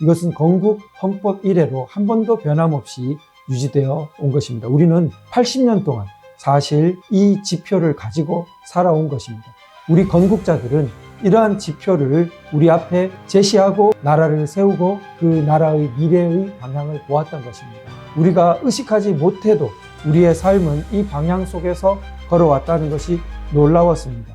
이것은 건국 헌법 이래로 한 번도 변함없이 유지되어 온 것입니다. 우리는 80년 동안 사실 이 지표를 가지고 살아온 것입니다. 우리 건국자들은 이러한 지표를 우리 앞에 제시하고 나라를 세우고 그 나라의 미래의 방향을 보았던 것입니다. 우리가 의식하지 못해도 우리의 삶은 이 방향 속에서 걸어왔다는 것이 놀라웠습니다.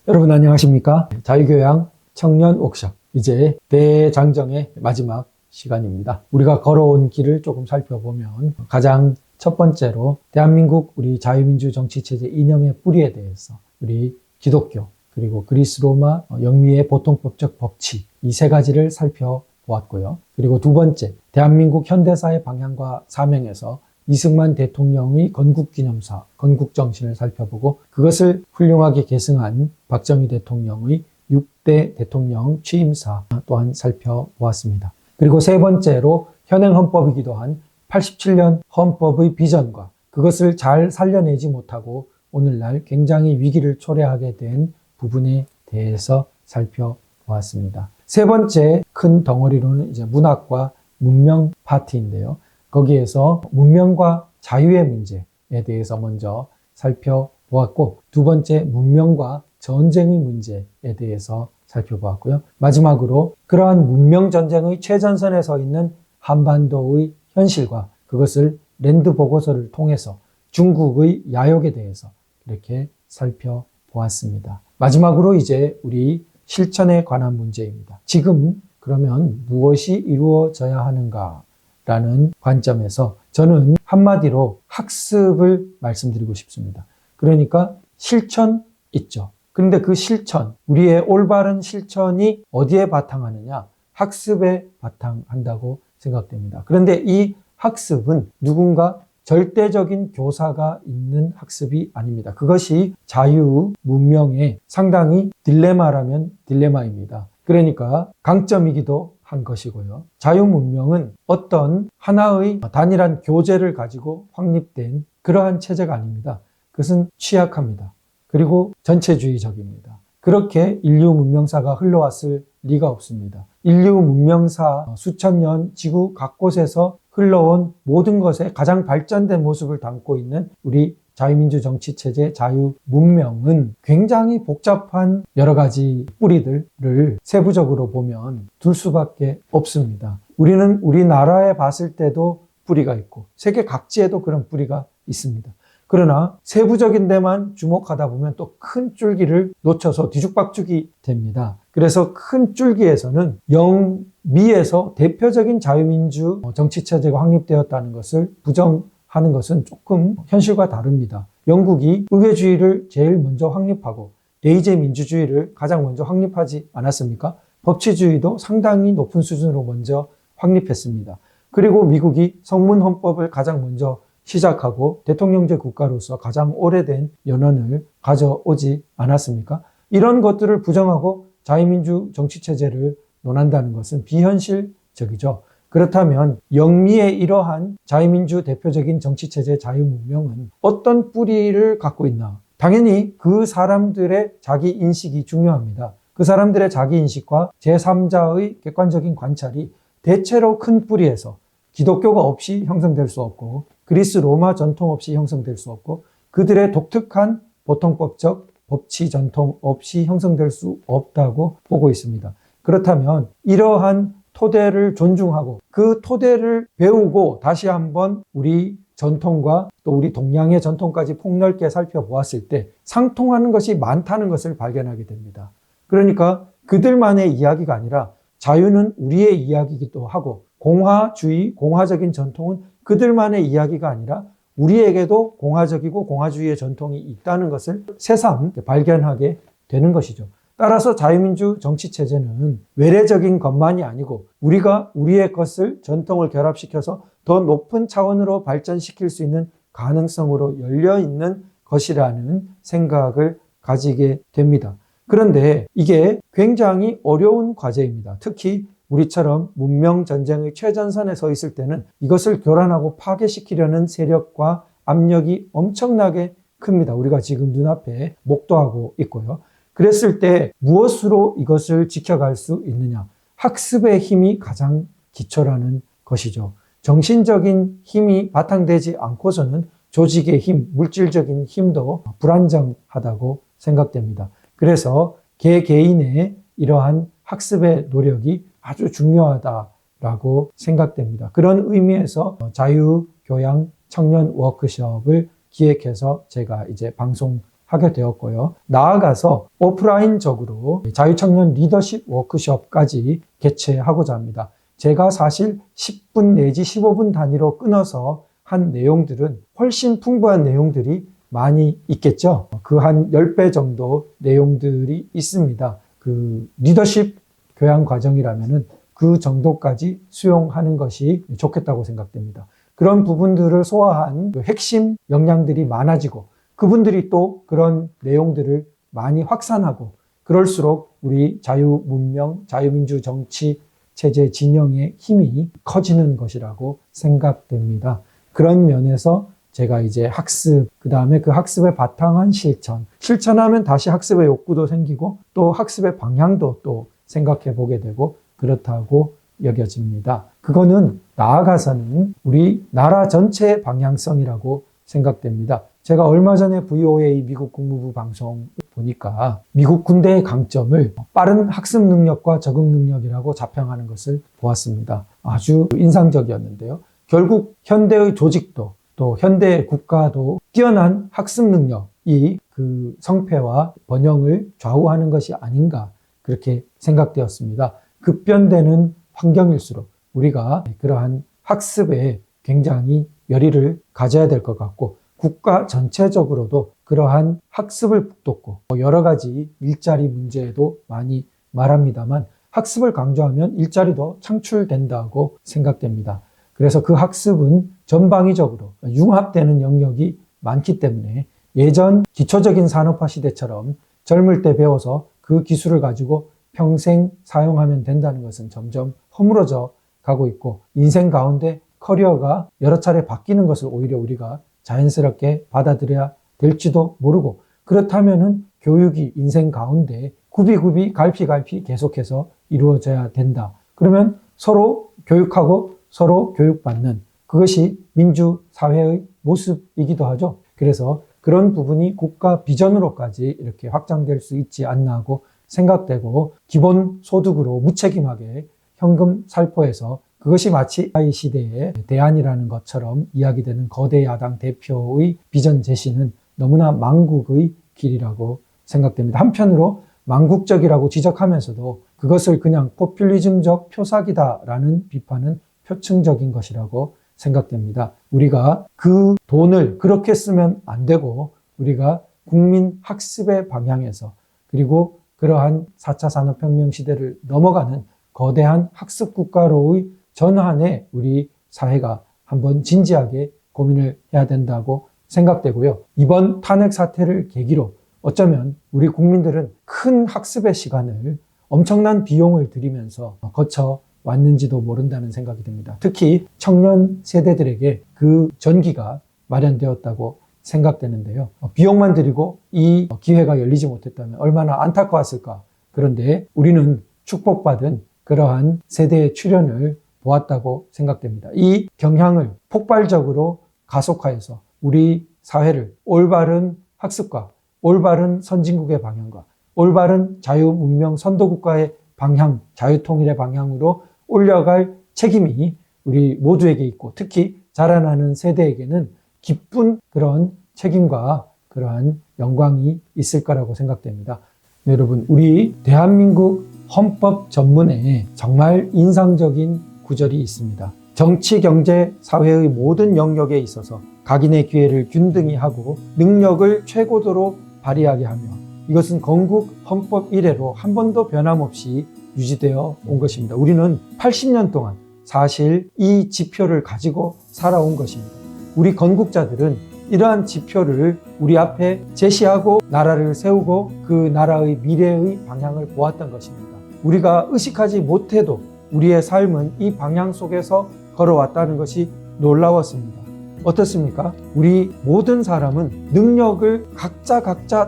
여러분 안녕하십니까? 자유교양 청년 워크숍, 이제 대장정의 마지막 시간입니다. 우리가 걸어온 길을 조금 살펴보면 가장 첫 번째로 대한민국 우리 자유민주 정치체제 이념의 뿌리에 대해서 우리 기독교 그리고 그리스 로마 영미의 보통법적 법치 이 세 가지를 살펴보았고요. 그리고 두 번째, 대한민국 현대사의 방향과 사명에서 이승만 대통령의 건국기념사, 건국정신을 살펴보고 그것을 훌륭하게 계승한 박정희 대통령의 6대 대통령 취임사 또한 살펴보았습니다. 그리고 세 번째로 현행 헌법이기도 한 87년 헌법의 비전과 그것을 잘 살려내지 못하고 오늘날 굉장히 위기를 초래하게 된 부분에 대해서 살펴보았습니다. 세 번째 큰 덩어리로는 이제 문학과 문명 파트인데요. 거기에서 문명과 자유의 문제에 대해서 먼저 살펴보았고 두 번째 문명과 전쟁의 문제에 대해서 살펴보았고요. 마지막으로 그러한 문명 전쟁의 최전선에 서 있는 한반도의 현실과 그것을 랜드 보고서를 통해서 중국의 야욕에 대해서 이렇게 살펴보았습니다. 마지막으로 이제 우리 실천에 관한 문제입니다. 지금 그러면 무엇이 이루어져야 하는가라는 관점에서 저는 한마디로 학습을 말씀드리고 싶습니다. 그러니까 실천 있죠. 그런데 그 실천, 우리의 올바른 실천이 어디에 바탕하느냐? 학습에 바탕한다고 생각됩니다. 그런데 이 학습은 누군가 절대적인 교사가 있는 학습이 아닙니다. 그것이 자유, 문명의 상당히 딜레마라면 딜레마입니다. 그러니까 강점이기도 한 것이고요. 자유 문명은 어떤 하나의 단일한 교재를 가지고 확립된 그러한 체제가 아닙니다. 그것은 취약합니다. 그리고 전체주의적입니다. 그렇게 인류 문명사가 흘러왔을 리가 없습니다. 인류 문명사 수천 년 지구 각곳에서 흘러온 모든 것에 가장 발전된 모습을 담고 있는 우리 자유민주 정치체제 자유 문명은 굉장히 복잡한 여러 가지 뿌리들을 세부적으로 보면 둘 수밖에 없습니다. 우리는 우리나라에 봤을 때도 뿌리가 있고 세계 각지에도 그런 뿌리가 있습니다. 그러나 세부적인 데만 주목하다 보면 또 큰 줄기를 놓쳐서 뒤죽박죽이 됩니다. 그래서 큰 줄기에서는 영미에서 대표적인 자유민주 정치체제가 확립되었다는 것을 부정하는 것은 조금 현실과 다릅니다. 영국이 의회주의를 제일 먼저 확립하고 레이제 민주주의를 가장 먼저 확립하지 않았습니까? 법치주의도 상당히 높은 수준으로 먼저 확립했습니다. 그리고 미국이 성문헌법을 가장 먼저 시작하고 대통령제 국가로서 가장 오래된 연원을 가져오지 않았습니까? 이런 것들을 부정하고 자유민주 정치체제를 논한다는 것은 비현실적이죠. 그렇다면 영미의 이러한 자유민주 대표적인 정치체제 자유문명은 어떤 뿌리를 갖고 있나? 당연히 그 사람들의 자기 인식이 중요합니다. 그 사람들의 자기 인식과 제3자의 객관적인 관찰이 대체로 큰 뿌리에서 기독교가 없이 형성될 수 없고 그리스 로마 전통 없이 형성될 수 없고 그들의 독특한 보통법적 법치 전통 없이 형성될 수 없다고 보고 있습니다. 그렇다면 이러한 토대를 존중하고 그 토대를 배우고 다시 한번 우리 전통과 또 우리 동양의 전통까지 폭넓게 살펴보았을 때 상통하는 것이 많다는 것을 발견하게 됩니다. 그러니까 그들만의 이야기가 아니라 자유는 우리의 이야기이기도 하고 공화주의, 공화적인 전통은 그들만의 이야기가 아니라 우리에게도 공화적이고 공화주의의 전통이 있다는 것을 새삼 발견하게 되는 것이죠. 따라서 자유민주 정치체제는 외래적인 것만이 아니고 우리가 우리의 것을 전통을 결합시켜서 더 높은 차원으로 발전시킬 수 있는 가능성으로 열려있는 것이라는 생각을 가지게 됩니다. 그런데 이게 굉장히 어려운 과제입니다. 특히 우리처럼 문명전쟁의 최전선에 서 있을 때는 이것을 교란하고 파괴시키려는 세력과 압력이 엄청나게 큽니다. 우리가 지금 눈앞에 목도하고 있고요. 그랬을 때 무엇으로 이것을 지켜갈 수 있느냐? 학습의 힘이 가장 기초라는 것이죠. 정신적인 힘이 바탕되지 않고서는 조직의 힘, 물질적인 힘도 불안정하다고 생각됩니다. 그래서 개개인의 이러한 학습의 노력이 아주 중요하다라고 생각됩니다. 그런 의미에서 자유교양 청년 워크숍을 기획해서 제가 이제 방송하게 되었고요. 나아가서 오프라인적으로 자유청년 리더십 워크숍까지 개최하고자 합니다. 제가 사실 10분 내지 15분 단위로 끊어서 한 내용들은 훨씬 풍부한 내용들이 많이 있겠죠. 그 한 10배 정도 내용들이 있습니다. 그 리더십 교양 과정이라면은 그 정도까지 수용하는 것이 좋겠다고 생각됩니다. 그런 부분들을 소화한 핵심 역량들이 많아지고 그분들이 또 그런 내용들을 많이 확산하고 그럴수록 우리 자유문명, 자유민주 정치 체제 진영의 힘이 커지는 것이라고 생각됩니다. 그런 면에서 제가 이제 학습, 그 다음에 그 학습의 바탕한 실천. 실천하면 다시 학습의 욕구도 생기고 또 학습의 방향도 또 생각해 보게 되고 그렇다고 여겨집니다. 그거는 나아가서는 우리 나라 전체의 방향성이라고 생각됩니다. 제가 얼마 전에 VOA 미국 국무부 방송 보니까 미국 군대의 강점을 빠른 학습 능력과 적응 능력이라고 자평하는 것을 보았습니다. 아주 인상적이었는데요. 결국 현대의 조직도 또 현대 국가도 뛰어난 학습 능력이 그 성패와 번영을 좌우하는 것이 아닌가 그렇게 생각되었습니다. 급변되는 환경일수록 우리가 그러한 학습에 굉장히 열의를 가져야 될 것 같고 국가 전체적으로도 그러한 학습을 북돋고 여러 가지 일자리 문제도 많이 말합니다만 학습을 강조하면 일자리도 창출된다고 생각됩니다. 그래서 그 학습은 전방위적으로 융합되는 영역이 많기 때문에 예전 기초적인 산업화 시대처럼 젊을 때 배워서 그 기술을 가지고 평생 사용하면 된다는 것은 점점 허물어져 가고 있고 인생 가운데 커리어가 여러 차례 바뀌는 것을 오히려 우리가 자연스럽게 받아들여야 될지도 모르고 그렇다면은 교육이 인생 가운데 굽이굽이 갈피갈피 계속해서 이루어져야 된다. 그러면 서로 교육하고 서로 교육받는 그것이 민주사회의 모습이기도 하죠. 그래서 그런 부분이 국가 비전으로까지 이렇게 확장될 수 있지 않나 하고 생각되고 기본소득으로 무책임하게 현금 살포해서 그것이 마치 AI 시대의 대안이라는 것처럼 이야기되는 거대 야당 대표의 비전 제시는 너무나 망국의 길이라고 생각됩니다. 한편으로 망국적이라고 지적하면서도 그것을 그냥 포퓰리즘적 표사기다라는 비판은 표층적인 것이라고 생각됩니다. 우리가 그 돈을 그렇게 쓰면 안 되고 우리가 국민 학습의 방향에서 그리고 그러한 4차 산업혁명 시대를 넘어가는 거대한 학습 국가로의 전환에 우리 사회가 한번 진지하게 고민을 해야 된다고 생각되고요. 이번 탄핵 사태를 계기로 어쩌면 우리 국민들은 큰 학습의 시간을 엄청난 비용을 들이면서 거쳐 왔는지도 모른다는 생각이 듭니다. 특히 청년 세대들에게 그 전기가 마련되었다고 생각되는데요. 비용만 들이고 이 기회가 열리지 못했다면 얼마나 안타까웠을까. 그런데 우리는 축복받은 그러한 세대의 출현을 보았다고 생각됩니다. 이 경향을 폭발적으로 가속화해서 우리 사회를 올바른 학습과 올바른 선진국의 방향과 올바른 자유문명 선도국가의 방향, 자유통일의 방향으로 올려갈 책임이 우리 모두에게 있고 특히 자라나는 세대에게는 기쁜 그런 책임과 그러한 영광이 있을 거라고 생각됩니다. 여러분, 우리 대한민국 헌법 전문에 정말 인상적인 구절이 있습니다. 정치, 경제, 사회의 모든 영역에 있어서 각인의 기회를 균등히 하고 능력을 최고도로 발휘하게 하며 이것은 건국 헌법 이래로 한 번도 변함없이 유지되어 온 것입니다. 우리는 80년 동안 사실 이 지표를 가지고 살아온 것입니다. 우리 건국자들은 이러한 지표를 우리 앞에 제시하고 나라를 세우고 그 나라의 미래의 방향을 보았던 것입니다. 우리가 의식하지 못해도 우리의 삶은 이 방향 속에서 걸어왔다는 것이 놀라웠습니다. 어떻습니까? 우리 모든 사람은 능력을 각자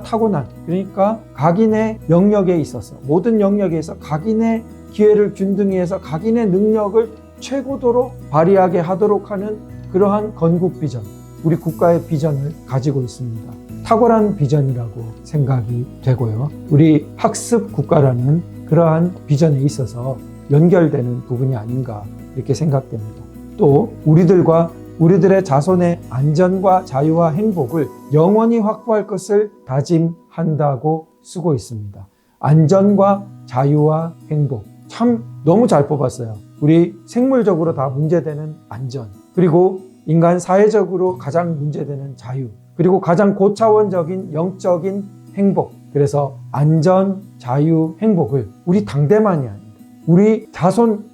타고난, 그러니까 각인의 영역에 있어서, 모든 영역에서 각인의 기회를 균등히해서 각인의 능력을 최고도로 발휘하게 하도록 하는 그러한 건국 비전, 우리 국가의 비전을 가지고 있습니다. 탁월한 비전이라고 생각이 되고요. 우리 학습 국가라는 그러한 비전에 있어서 연결되는 부분이 아닌가 이렇게 생각됩니다. 또 우리들의 자손의 안전과 자유와 행복을 영원히 확보할 것을 다짐한다고 쓰고 있습니다. 안전과 자유와 행복. 참 너무 잘 뽑았어요. 우리 생물적으로 다 문제되는 안전, 그리고 인간 사회적으로 가장 문제되는 자유, 그리고 가장 고차원적인 영적인 행복. 그래서 안전, 자유, 행복을 우리 당대만이 아닙니다. 우리 자손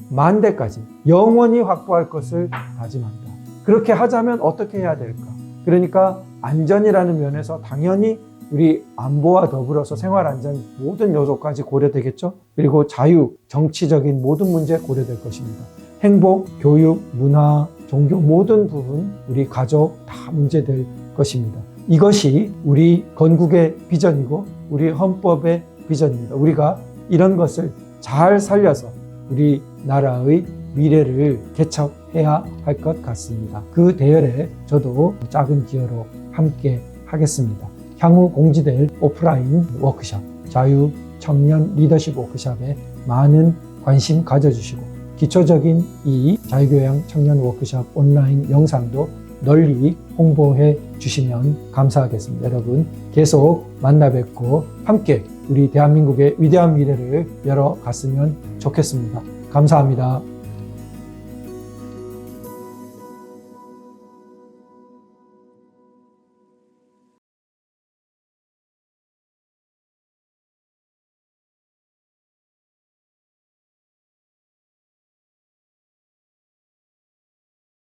만대까지 영원히 확보할 것을 다짐한다. 그렇게 하자면 어떻게 해야 될까? 그러니까 안전이라는 면에서 당연히 우리 안보와 더불어서 생활안전 모든 요소까지 고려되겠죠? 그리고 자유, 정치적인 모든 문제 고려될 것입니다. 행복, 교육, 문화, 종교 모든 부분, 우리 가족 다 문제될 것입니다. 이것이 우리 건국의 비전이고 우리 헌법의 비전입니다. 우리가 이런 것을 잘 살려서 우리 나라의 미래를 개척해야 할 것 같습니다. 그 대열에 저도 작은 기여로 함께 하겠습니다. 향후 공지될 오프라인 워크숍, 자유 청년 리더십 워크숍에 많은 관심 가져주시고 기초적인 이 자유교양 청년 워크숍 온라인 영상도 널리 홍보해 주시면 감사하겠습니다. 여러분 계속 만나 뵙고 함께 우리 대한민국의 위대한 미래를 열어갔으면 좋겠습니다. 감사합니다.